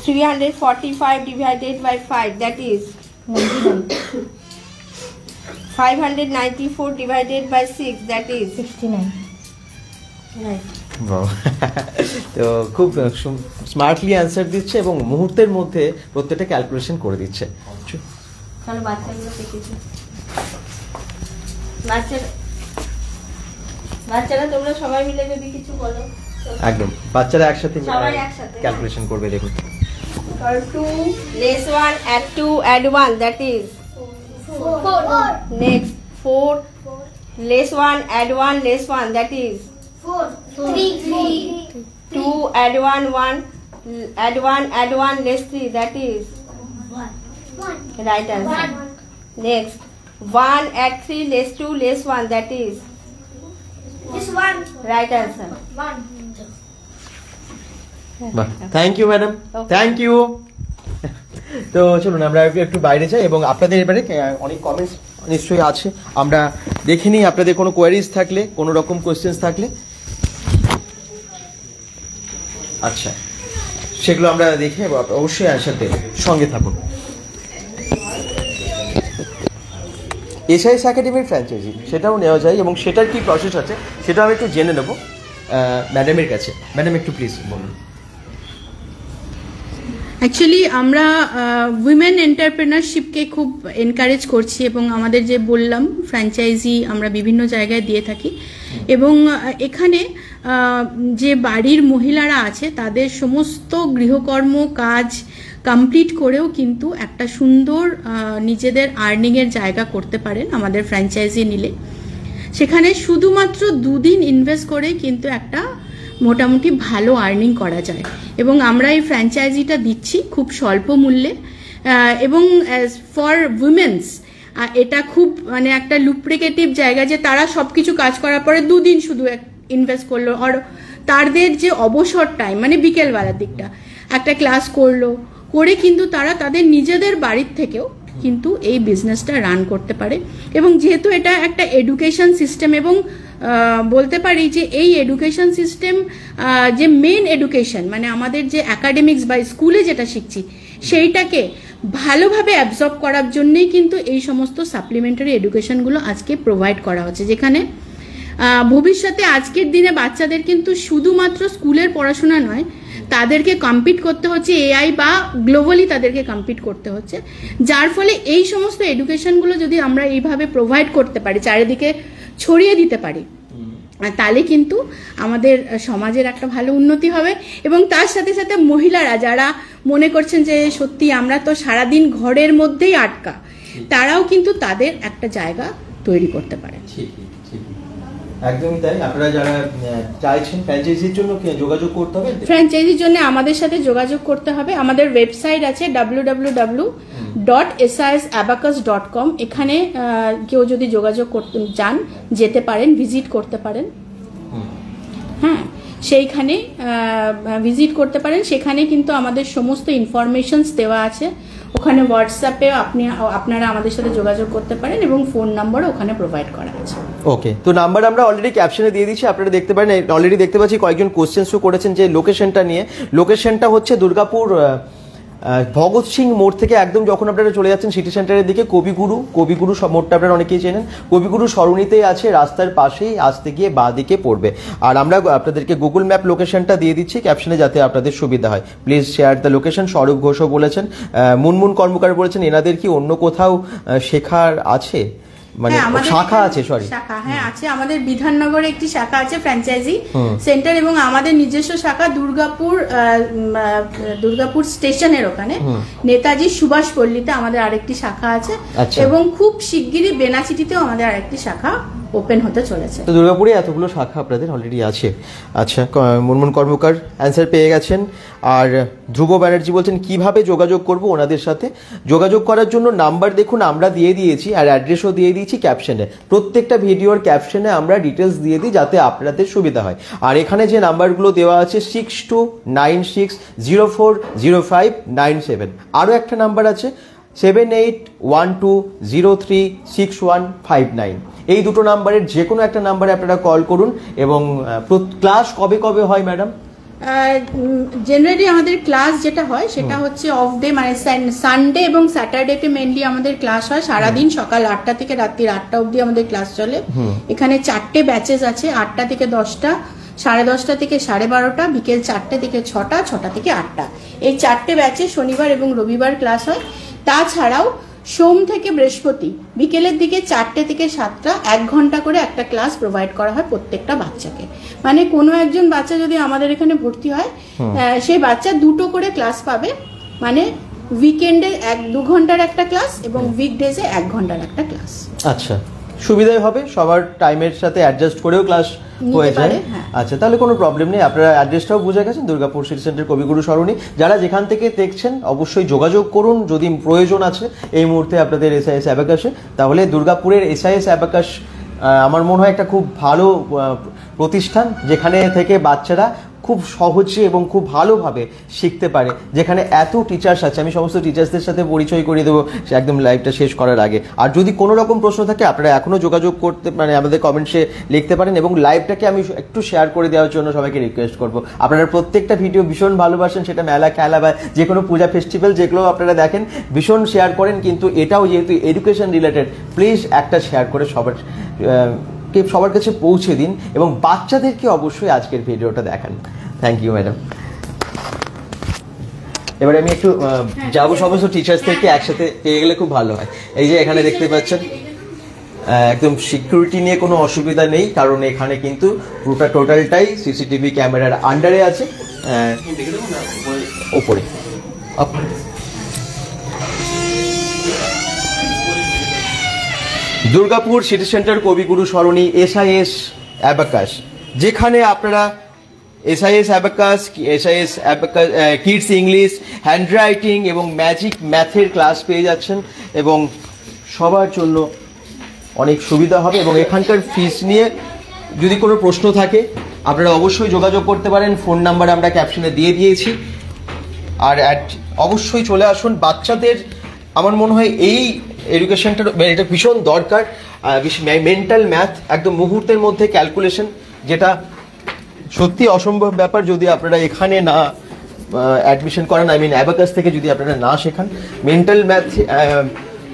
345 divided by 5, that is 99 594 divided by 6, that is 69 right. তো খুব smartly answer দিচ্ছে এবং মুহূর্তের মধ্যে প্রত্যেকটা calculation করে দিচ্ছে। চলো বাচ্চাগুলোকে কিছু বাচ্চারা তোমরা সবাই মিলে যদি কিছু বলো। একদম বাচ্চারা একসাথে সবাই একসাথে ক্যালকুলেশন করবে। দেখুন, 2 less 1 add 2 add 1, that is 4 next. 4 less 1 add 1 less 1, that is 3 2 add 1 1 add 1 less 3, that is right answer. Next, 1 add 3 less 2 less 1, that is This one. right answer. One. Thank you madam, thank you. তো চলুন আমরা একটু বাইরে যাই এবং আপনাদের এবারে অনেক কমেন্টস নিশ্চয়ই আছে, আমরা দেখে নিই আপনাদের কোনো কোয়ারিজ থাকলে, কোনো রকম কোয়েশ্চেন্স থাকলে। আচ্ছা, সেগুলো আমরা দেখে অবশ্যই অ্যান্সার দেব, সঙ্গে থাকুন। এসআইএস একাডেমির ফ্র্যাঞ্চাইজি সেটাও নেওয়া যায় এবং সেটার কি প্রসেস আছে সেটা আমি একটু জেনে নেব ম্যাডামের কাছে। ম্যাডাম একটু প্লিজ বলুন। অ্যাকচুয়ালি আমরা উইমেন এন্টারপ্রেনারশিপকে খুব এনকারেজ করছি এবং আমাদের যে বললাম ফ্র্যাঞ্চাইজি আমরা বিভিন্ন জায়গায় দিয়ে থাকি এবং এখানে যে বাড়ির মহিলারা আছে তাদের সমস্ত গৃহকর্ম কাজ কমপ্লিট করেও কিন্তু একটা সুন্দর নিজেদের আর্নিংয়ের জায়গা করতে পারেন আমাদের ফ্র্যাঞ্চাইজি নিলে। সেখানে শুধুমাত্র 2 দিন ইনভেস্ট করে কিন্তু একটা মোটামুটি ভালো আর্নিং করা যায় এবং আমরা এই ফ্র্যাঞ্চাইজিটা দিচ্ছি খুব স্বল্প মূল্যে এবং ফর উইমেন্স এটা খুব মানে একটা লুপ্রিকেটিভ জায়গা যে তারা সবকিছু কাজ করার পরে 2 দিন শুধু ইনভেস্ট করলো, আর তাদের যে অবসর টাইম মানে বিকেলবেলার দিকটা একটা ক্লাস করলো, করে কিন্তু তারা তাদের নিজেদের বাড়ির থেকেও কিন্তু এই বিজনেসটা রান করতে পারে। এবং যেহেতু এটা একটা এডুকেশন সিস্টেম এবং বলতে পারি যে এই এডুকেশন সিস্টেম যে মেন এডুকেশন মানে আমাদের যে একাডেমিক্স বা স্কুলে যেটা শিখছি সেইটাকে ভালোভাবে অ্যাবজর্ব করার জন্যই কিন্তু এই সমস্ত সাপ্লিমেন্টারি এডুকেশনগুলো আজকে প্রোভাইড করা হচ্ছে, যেখানে ভবিষ্যতে আজকের দিনে বাচ্চাদের কিন্তু শুধুমাত্র স্কুলের পড়াশোনা নয়, তাদেরকে কম্পিট করতে হচ্ছে এআই বা গ্লোবালি তাদেরকে কম্পিট করতে হচ্ছে, যার ফলে এই সমস্ত এডুকেশনগুলো যদি আমরা এইভাবে প্রোভাইড করতে পারি, চারিদিকে ছড়িয়ে দিতে পারি, তাহলে কিন্তু আমাদের সমাজের একটা ভালো উন্নতি হবে। এবং তার সাথে সাথে মহিলারা যারা মনে করছেন যে সত্যি আমরা তো সারাদিন ঘরের মধ্যেই আটকা, তারাও কিন্তু তাদের একটা জায়গা তৈরি করতে পারে। একদমই তাই। আপনারা যারা চাইছেন ফ্র্যাঞ্চাইজির জন্য যোগাযোগ করতে হবে, ফ্র্যাঞ্চাইজির জন্য আমাদের সাথে যোগাযোগ করতে হবে। আমাদের ওয়েবসাইট আছে www.sisabacus.com, এখানে কেউ যদি যোগাযোগ করতে চান যেতে পারেন, ভিজিট করতে পারেন। হ্যাঁ, সেইখানে ভিজিট করতে পারেন, সেখানে কিন্তু আমাদের সমস্ত ইনফরমেশনস দেওয়া আছে। ওখানে হোয়াটসঅ্যাপে আপনারা আমাদের সাথে যোগাযোগ করতে পারেন এবং ফোন নাম্বারও ওখানে প্রোভাইড করা আছে। ওকে, তো নাম্বার আমরা অলরেডি ক্যাপশনে দিয়ে দিচ্ছি, আপনারা দেখতে পারেন। অলরেডি দেখতে পাচ্ছি কয়েকজন কোশ্চেন্সও করেছেন যে লোকেশনটা নিয়ে। লোকেশনটা হচ্ছে দুর্গাপুর ভগৎ সিং মোড় থেকে একদম যখন আপনারা চলে যাচ্ছেন সিটি সেন্টারের দিকে, কবিগুরু মোড়টা আপনারা অনেকেই চেনেন, কবিগুরু সরণিতেই আছে, রাস্তার পাশেই আসতে গিয়ে বাঁ দিকে পড়বে। আর আমরা আপনাদেরকে গুগল ম্যাপ লোকেশনটা দিয়ে দিচ্ছি ক্যাপশনে, যাতে আপনাদের সুবিধা হয়। Please share the location. স্বরূপ ঘোষও বলেছেন, মুনমুন কর্মকার বলেছেন এনাদের কি অন্য কোথাও শেখার আছে, মানে শাখা আছে? সরি, শাখা হ্যাঁ আছে, আমাদের বিধাননগরে একটি শাখা আছে ফ্র্যাঞ্চাইজি সেন্টার, এবং আমাদের নিজস্ব শাখা দুর্গাপুর স্টেশনের ওখানে নেতাজি সুভাষ পল্লীতে আমাদের আরেকটি শাখা আছে, এবং খুব শিগগিরই বেনাচিটিতেও আমাদের আরেকটি শাখা ওপেন হতে চলেছে। তো দুর্গাপুরে এতগুলো শাখা আপনাদের অলরেডি আছে। আচ্ছা, মুনমুন কর্মকার অ্যান্সার পেয়ে গেছেন। আর ধ্রুব ব্যানার্জি বলছেন কিভাবে যোগাযোগ করব ওনাদের সাথে। যোগাযোগ করার জন্য নাম্বার দেখুন আমরা দিয়ে দিয়েছি, আর অ্যাড্রেসও দিয়ে দিয়েছি ক্যাপশনে। প্রত্যেকটা ভিডিওর ক্যাপশনে আমরা ডিটেলস দিয়ে দিই যাতে আপনাদের সুবিধা হয়। আর এখানে যে নাম্বারগুলো দেওয়া আছে 6296040597, আরও একটা নাম্বার আছে 7812036159। এই দুটো নাম্বারের যে কোনো একটা নাম্বারে আপনারা কল করুন। এবং ক্লাস কবে কবে হয় ম্যাডাম? জেনারেলি আমাদের ক্লাস যেটা হয় সেটা হচ্ছে অফ ডে, মানে সানডে এবং স্যাটারডেতে মেনলি আমাদের ক্লাস হয়। সারাদিন সকাল 8টা থেকে রাত্রির 8টা অবধি আমাদের ক্লাস চলে। এখানে 4টে ব্যাচেস আছে, 8টা থেকে 10টা, 10:30 থেকে 12:30, বিকেল 4টে থেকে 6টা, 6টা থেকে 8টা। এই 4টে ব্যাচে শনিবার এবং রবিবার ক্লাস হয়। তাছাড়াও সোম থেকে বৃহস্পতি বিকেলের দিকে 4টে থেকে 7টা 1 ঘন্টা করে একটা ক্লাস প্রোভাইড করা হয় প্রত্যেকটা বাচ্চাকে। মানে কোনো একজন বাচ্চা যদি আমাদের এখানে ভর্তি হয়, সেই বাচ্চা 2টো করে ক্লাস পাবে। মানে উইকেন্ডে 1-2 ঘন্টার একটা ক্লাস এবং উইকডেজে 1 ঘন্টার একটা ক্লাস। আচ্ছা, সুবিধাই হবে, সবার টাইমের সাথে অ্যাডজাস্ট করেও ক্লাস হয়ে যায়। আচ্ছা, তাহলে কোনো প্রবলেম নেই। আপনারা অ্যাড্রেসটাও বুঝে গেছেন, দুর্গাপুর সিটি সেন্টার কবিগুরু সরণি। যারা যেখান থেকে দেখছেন অবশ্যই যোগাযোগ করুন যদি প্রয়োজন আছে এই মুহূর্তে আপনাদের এসআইএস অ্যাবাকাসে। তাহলে দুর্গাপুরের এসআইএস অ্যাবাকাস আমার মনে হয় একটা খুব ভালো প্রতিষ্ঠান, যেখানে থেকে বাচ্চারা খুব সহজে এবং খুব ভালোভাবে শিখতে পারে, যেখানে এত টিচার্স আছে। আমি সমস্ত টিচার্সদের সাথে পরিচয় করিয়ে দেবো একদম লাইভটা শেষ করার আগে। আর যদি কোনো রকম প্রশ্ন থাকে আপনারা এখনও যোগাযোগ করতে আমাদের কমেন্টসে লিখতে পারেন, এবং লাইভটাকে আমি একটু শেয়ার করে দেওয়ার জন্য সবাইকে রিকোয়েস্ট করবো। আপনারা প্রত্যেকটা ভিডিও ভীষণ ভালোবাসেন, সেটা মেলা খেলা বা যে কোনো পূজা ফেস্টিভ্যাল যেগুলো আপনারা দেখেন ভীষণ শেয়ার করেন, কিন্তু এটাও যেহেতু এডুকেশন রিলেটেড, প্লিজ একটা শেয়ার করে সবার কাছে পৌঁছে দিন, এবং বাচ্চাদেরকে অবশ্যই আজকের ভিডিওটা দেখান। Thank you madam. এবারে আমি একটু যাবো সমস্ত টিচার্সদেরকে একসাথে পেয়ে গেলে খুব ভালো হয়। এই যে এখানে দেখতে পাচ্ছেন একদম সিকিউরিটি নিয়ে কোনো অসুবিধা নেই, কারণ এখানে কিন্তু পুরোটা টোটালটাই সিসিটিভি ক্যামেরার আন্ডারে আছে। ওপরে দুর্গাপুর সিটি সেন্টার কবিগুরু সরণি এসআইএস অ্যাবাকাস, যেখানে আপনারা SIS abacus, SIS abacus kids English, handwriting এবং ম্যাজিক ম্যাথের ক্লাস পেয়ে যাচ্ছেন, এবং সবার জন্য অনেক সুবিধা হবে। এবং এখানকার ফিস নিয়ে যদি কোনো প্রশ্ন থাকে আপনারা অবশ্যই যোগাযোগ করতে পারেন, ফোন নাম্বার আমরা ক্যাপশনে দিয়ে দিয়েছি। আর অবশ্যই চলে আসুন। বাচ্চাদের আমার মনে হয় এই এডুকেশনটার এটা ভীষণ দরকার। মেন্টাল ম্যাথ একদম মুহূর্তের মধ্যে ক্যালকুলেশন, যেটা সত্যি অসম্ভব ব্যাপার যদি আপনারা এখানে না অ্যাডমিশন করেন, আই মিন অ্যাবাকাস থেকে যদি আপনারা না শেখান। মেন্টাল ম্যাথ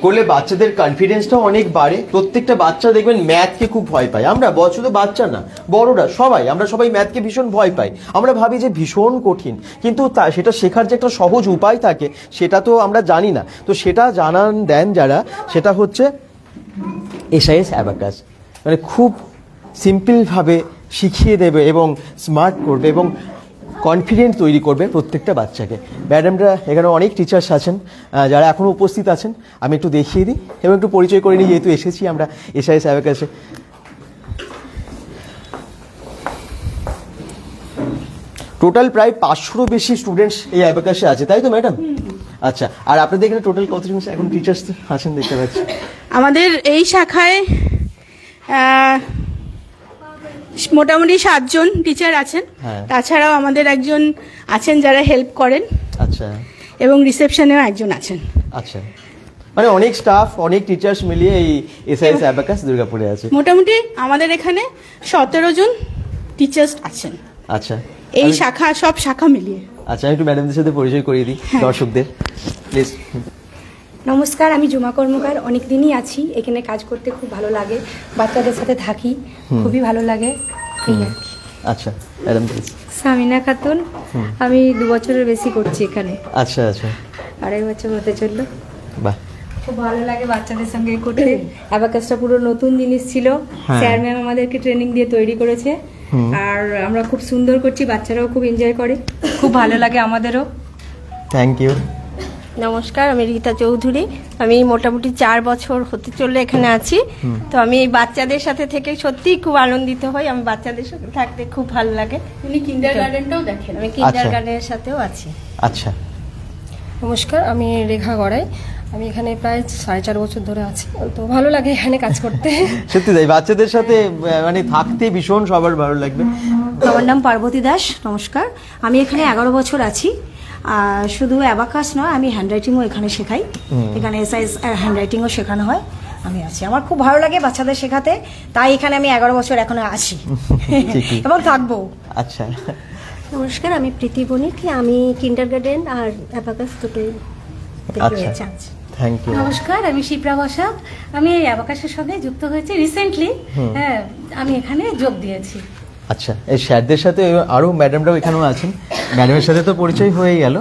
করলে বাচ্চাদের কনফিডেন্সটাও অনেক বাড়ে। প্রত্যেকটা বাচ্চা দেখবেন ম্যাথকে খুব ভয় পায়। আমরা শুধু বাচ্চা না, বড়রা সবাই, আমরা সবাই ম্যাথকে ভীষণ ভয় পাই। আমরা ভাবি যে ভীষণ কঠিন, কিন্তু সেটা শেখার যে একটা সহজ উপায় থাকে সেটা তো আমরা জানি না। তো সেটা জানান দেন যারা, সেটা হচ্ছে এসআইএস অ্যাবাকাস। মানে খুব সিম্পলভাবে শিখিয়ে দেবে এবং স্মার্ট করবে এবং কনফিডেন্ট তৈরি করবে প্রত্যেকটা বাচ্চাকে। ম্যাডামরা এখানে অনেক টিচার্স আছেন যারা এখনও উপস্থিত আছেন, আমি একটু দেখিয়ে দিই এবং একটু পরিচয় করে নিই, যেহেতু এসেছি আমরা এসআইএস অ্যাবাকাসে। টোটাল প্রায় 500-রও বেশি স্টুডেন্টস এই অ্যাবাকাসে আছে, তাই তো ম্যাডাম? আচ্ছা, আর আপনাদের এখানে টোটাল কতজন এখন টিচার্স আছেন দেখতে পাচ্ছি? আমাদের এই শাখায় মোটামুটি 7 জন টিচার আছেন। তাছাড়াও আমাদের একজন আছেন যারা হেল্প করেন। আচ্ছা, এবং রিসেপশনেও একজন আছেন। আচ্ছা, মানে অনেক স্টাফ, অনেক টিচার্স মিলিয়ে এই এসআইএস অ্যাবাকাস দুর্গাপুরে আছে। মোটামুটি আমাদের এখানে 17 জন টিচার্স আছেন। আচ্ছা, এই শাখা, সব শাখা মিলিয়ে। আচ্ছা, আমি একটু ম্যাডামদের সাথে পরিচয় করিয়ে দিই দর্শকদের, প্লিজ। নমস্কার, আমি জুমা কর্মকার। অনেক দিনই আছি এখানে, কাজ করতে খুব ভালো লাগে, বাচ্চাদের সাথে থাকি, খুবই ভালো লাগে। আচ্ছা ম্যাডাম প্লিজ। সামিনা খাতুন, আমি 2 বছরের বেশি করছি এখানে। আচ্ছা আচ্ছা, 2.5 বছর হতে চললো। বাহ, খুব ভালো লাগে বাচ্চাদের সঙ্গে করতে। অ্যাবাকাসটা পুরো নতুন জিনিস ছিল, স্যার ম্যাম আমাদেরকে ট্রেনিং দিয়ে তৈরি করেছে, আর আমরা খুব সুন্দর করছি, বাচ্চারাও খুব এনজয় করে, খুব ভালো লাগে আমাদেরও। Thank you. নমস্কার, আমি রীতা চৌধুরী। আমি মোটামুটি 4 বছর হতে চললে এখানে আছি। তো আমি এই বাচ্চাদের সাথে থেকে সত্যিই খুব আনন্দিত হই। আমি বাচ্চাদের সাথে থাকতে খুব ভালো লাগে। উনি কিন্ডারগার্টেনটাও দেখেন। আমি কিন্ডারগার্টেনের সাথেও আছি। আচ্ছা, নমস্কার, আমি রেখা গড়াই। আমি এখানে প্রায় 4.5 বছর ধরে আছি, তো ভালো লাগে এখানে কাজ করতে। সত্যি তাই, বাচ্চাদের সাথে মানে থাকতে ভীষণ সবার ভালো লাগবে। আমার নাম পার্বতী দাস। নমস্কার, আমি এখানে 11 বছর আছি। আর শুধু অ্যাবাকাস নয়, আমি হ্যান্ডরাইটিংও এখানে শেখাই। এখানে এসআইএস হ্যান্ডরাইটিংও শেখানো হয়। আমি আছি, আমার খুব ভালো লাগে বাচ্চাদের শেখাতে, তাই এখানে আমি 11 বছর এখনো আছি এবং থাকবো। আচ্ছা, নমস্কার, আমি প্রীতি বণিক। আমি কিন্ডারগার্টেন আর অ্যাবাকাস দুটোই। আচ্ছা, থ্যাংক ইউ। নমস্কার, আমি শিপ্রা বসাক। আমি এই অ্যাবাকাসের সঙ্গে যুক্ত হয়েছি রিসেন্টলি। হ্যাঁ, আমি এখানে যোগ দিয়েছি। আচ্ছা, এই স্যারদের সাথে আরও ম্যাডামরাও এখানেও আছেন। ম্যাডামের সাথে তো পরিচয় হয়ে গেল,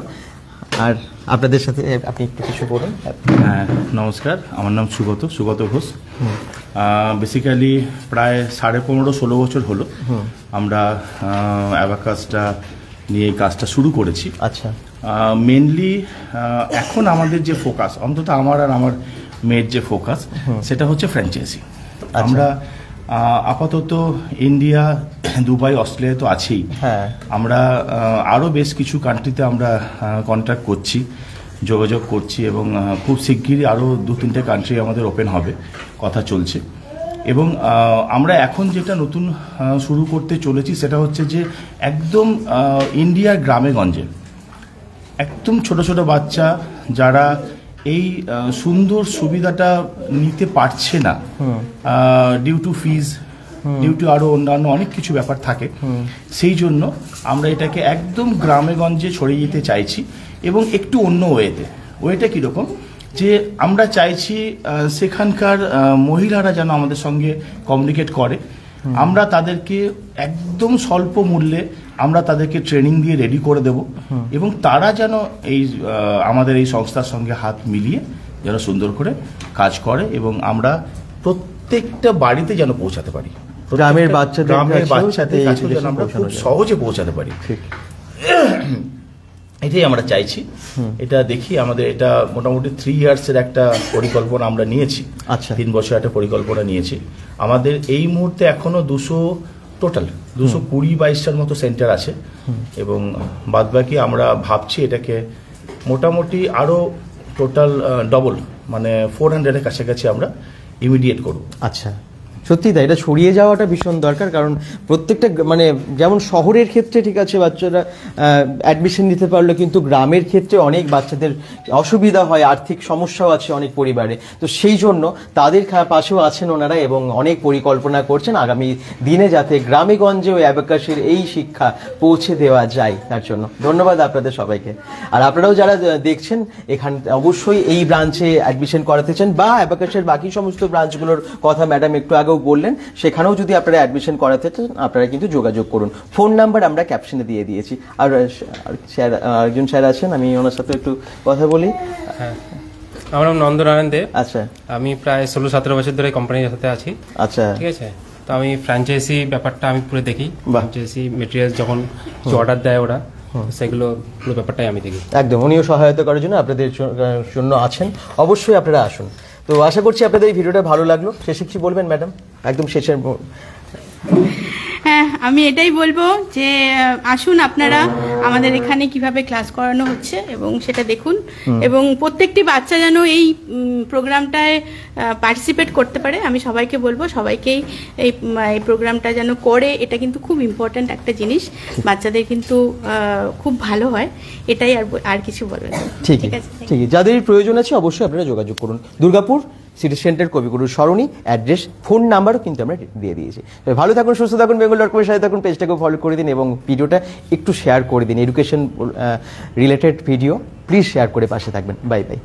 আর আপনাদের সাথে আপনি একটু কিছু বলুন। হ্যাঁ, নমস্কার, আমার নাম সুগত ঘোষ। বেসিক্যালি প্রায় 15.5-16 বছর হলো আমরা অ্যাবাকাসটা নিয়ে এই কাজটা শুরু করেছি। আচ্ছা, মেনলি এখন আমাদের যে ফোকাস, অন্তত আমার আর আমার মেয়ের যে ফোকাস, সেটা হচ্ছে ফ্র্যাঞ্চাইজি। আমরা আপাতত ইন্ডিয়া, দুবাই, অস্ট্রেলিয়া তো আছেই। হ্যাঁ, আমরা আরও বেশ কিছু কান্ট্রিতে আমরা কন্ট্যাক্ট করছি, যোগাযোগ করছি, এবং খুব শিগগিরই আরও 2-3টে কান্ট্রি আমাদের ওপেন হবে, কথা চলছে। এবং আমরা এখন যেটা নতুন শুরু করতে চলেছি সেটা হচ্ছে যে একদম ইন্ডিয়ার গ্রামে গঞ্জে একদম ছোট ছোট বাচ্চা যারা এই সুন্দর সুবিধাটা নিতে পারছে না, due to fees, due to আরও অন্যান্য অনেক কিছু ব্যাপার থাকে, সেই জন্য আমরা এটাকে একদম গ্রামে গঞ্জে ছড়িয়ে যেতে চাইছি। এবং একটু অন্য ওয়েটা কীরকম, যে আমরা চাইছি সেখানকার মহিলারা যেন আমাদের সঙ্গে কমিউনিকেট করে। আমরা তাদেরকে একদম স্বল্প মূল্যে আমরা তাদেরকে ট্রেনিং দিয়ে রেডি করে দেব, এবং তারা যেন এই আমাদের এই সংস্থার সঙ্গে হাত মিলিয়ে যেন সুন্দর করে কাজ করে, এবং আমরা প্রত্যেকটা বাড়িতে যেন পৌঁছাতে পারি, গ্রামের বাচ্চাদের কাছে যেন আমরা খুব সহজে পৌঁছাতে পারি। এটাই আমরা চাইছি। এটা দেখি, আমাদের এটা মোটামুটি 3 ইয়ার্সের একটা পরিকল্পনা আমরা নিয়েছি। আচ্ছা, 3 বছর একটা পরিকল্পনা নিয়েছি। আমাদের এই মুহূর্তে এখনো 220-22টার মতো সেন্টার আছে, এবং বাদবাকি আমরা ভাবছি এটাকে মোটামুটি আরো টোটাল ডবল, মানে 400-এর কাছাকাছি আমরা ইমিডিয়েট করব। আচ্ছা, সত্যি তাই, এটা ছড়িয়ে যাওয়াটা ভীষণ দরকার। কারণ প্রত্যেকটা মানে যেমন শহরের ক্ষেত্রে ঠিক আছে বাচ্চারা অ্যাডমিশন নিতে পারলো, কিন্তু গ্রামের ক্ষেত্রে অনেক বাচ্চাদের অসুবিধা হয়, আর্থিক সমস্যাও আছে অনেক পরিবারে। তো সেই জন্য তাদের পাশেও আছেন ওনারা, এবং অনেক পরিকল্পনা করছেন আগামী দিনে যাতে গ্রামে গঞ্জে ওই অ্যাবাকাসের এই শিক্ষা পৌঁছে দেওয়া যায়। তার জন্য ধন্যবাদ আপনাদের সবাইকে। আর আপনারাও যারা দেখছেন এখানে অবশ্যই এই ব্রাঞ্চে অ্যাডমিশন করাতে চান, বা অ্যাবাকাসের বাকি সমস্ত ব্রাঞ্চগুলোর কথা ম্যাডাম একটু আগেও বললেন, সেখানেও যদি আপনারা অ্যাডমিশন করাতে চান আপনারা কিন্তু যোগাযোগ করুন। ফোন নাম্বার আমরা ক্যাপশনে দিয়ে দিয়েছি। আর স্যার, একজন স্যার আছেন, আমি ওনার সাথে একটু কথা বলি। হ্যাঁ, আমার নাম নন্দনারায়ণ দেব। আচ্ছা, আমি প্রায় 16-17 বছর ধরে কোম্পানির সাথে আছি। আচ্ছা, ঠিক আছে। তো আমি ফ্র্যাঞ্চাইজি ব্যাপারটা আমি পুরো দেখি, ফ্র্যাঞ্চাইজি মেটেরিয়াল যখন অর্ডার দেয় ওরা, সেগুলো পুরো ব্যাপারটাই আমি দেখি। একদম, উনিও সহায়তা করার জন্য আপনাদের জন্য আছেন, অবশ্যই আপনারা আসুন। তো আশা করছি আপনাদের এই ভিডিওটা ভালো লাগলো। শেষে কি বলবেন ম্যাডাম, একদম শেষের? হ্যাঁ, আমি এটাই বলবো যে আসুন আপনারা আমাদের এখানে কিভাবে ক্লাস করানো হচ্ছে এবং সেটা দেখুন, এবং প্রত্যেকটি বাচ্চা যেন এই প্রোগ্রামটায় পার্টিসিপেট করতে পারে। আমি সবাইকে বলবো সবাইকেই এই প্রোগ্রামটা যেন করে, এটা কিন্তু খুব ইম্পর্ট্যান্ট একটা জিনিস, বাচ্চাদের কিন্তু খুব ভালো হয়। এটাই আর কিছু বলবেন। ঠিক আছে, ঠিক আছে। যাদের প্রয়োজন আছে অবশ্যই আপনারা যোগাযোগ করুন। দুর্গাপুর সিটি সেন্টার, কবিগুরু সরণি, অ্যাড্রেস, ফোন নাম্বারও কিন্তু আমরা দিয়ে দিয়েছি। ভালো থাকুন, সুস্থ থাকুন, বেঙ্গল.com-এর সাথে থাকুন, পেজটাকে ফলো করে দিন এবং ভিডিওটা একটু শেয়ার করে দিন। Education related video please share করে পাশে থাকবেন। Bye bye.